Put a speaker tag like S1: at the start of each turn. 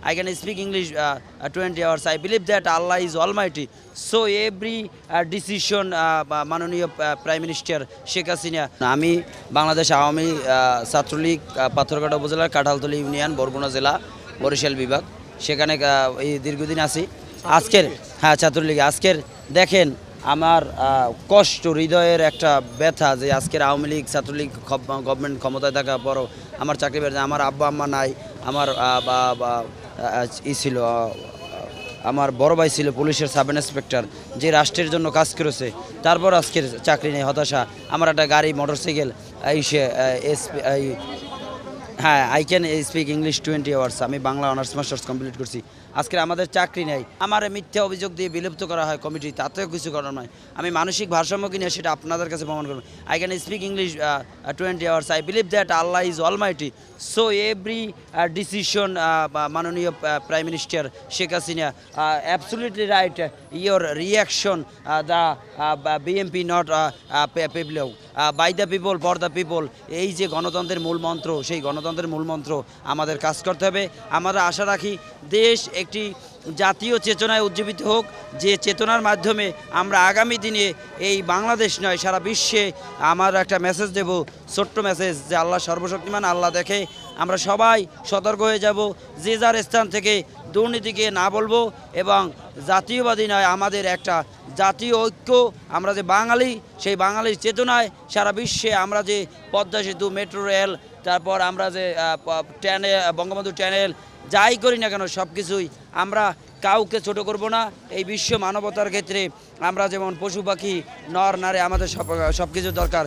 S1: I can speak English 20 hours. I believe that Allah is Almighty. So every decision মাননীয় prime minister Sheikh Hasina. আমি বাংলাদেশ আওয়ামী ছাত্রলীগ পাথরঘাটা উপজেলার Kathaltali union Barguna জেলা বরিশাল বিভাগ, সেখানে এই দীর্ঘদিন আছি। আজকের ছাত্রলীগ আজকের দেখেন আমার কষ্ট, হৃদয়ের একটা ব্যথা যে আজকের আওয়ামী লীগ ছাত্রলীগ গভর্নমেন্ট ক্ষমতায় থাকা বড় আমার চাকরি বেড়ে, আমার আব্বা আম্মা নাই, আমার ছিল আমার বড় ভাই ছিল পুলিশের সাব ইন্সপেক্টর, যে রাষ্ট্রের জন্য কাজ করেছে, তারপর আজকের চাকরি নেই, হতাশা। আমার একটা গাড়ি motorcycle I can speak English 20 hours. আমি বাংলা অনার্স মাস্টার্স কমপ্লিট করছি। আজকে আমাদের চাকরি নেই, আমার মিথ্যা অভিযোগ দিয়ে বিলুপ্ত করা হয় কমিটি, তাতেও কিছু করার নয়। আমি মানসিক ভারসাম্য কিনে সেটা আপনাদের কাছে প্রমাণ করব। I can speak English 20 hours. I believe that Allah is almighty. So every decision মাননীয় prime minister Sheikh Hasina, absolutely right, your reaction the BMP not people, by the people for the people. এই যে গণতন্ত্রের মূল মন্ত্র, সেই গণতন্ত্রের মূল মন্ত্র আমাদের কাজ করতে হবে। আমরা আশা রাখি দেশ একটি জাতীয় চেতনায় উজ্জীবিত হোক, যে চেতনার মাধ্যমে আমরা আগামী দিনে এই বাংলাদেশ নয় সারা বিশ্বে আমার একটা মেসেজ দেব, ছোট্ট মেসেজ, যে আল্লাহ সর্বশক্তিমান, আল্লাহ দেখে। আমরা সবাই সতর্ক হয়ে যাব, যে যার স্থান থেকে দুর্নীতিকে না বলবো, এবং জাতীয়বাদী নয়, আমাদের একটা জাতীয় ঐক্য, আমরা যে বাঙালি, সেই বাঙালির চেতনায় সারা বিশ্বে আমরা যে পদ্মা সেতু, মেট্রো রেল, তারপর আমরা যে বঙ্গবন্ধু ট্যানেল, যাই করি না কেন সব কিছুই আমরা কাউকে ছোট করব না। এই বিশ্ব মানবতার ক্ষেত্রে আমরা যেমন পশু পাখি নর নারী, আমাদের সব কিছু দরকার।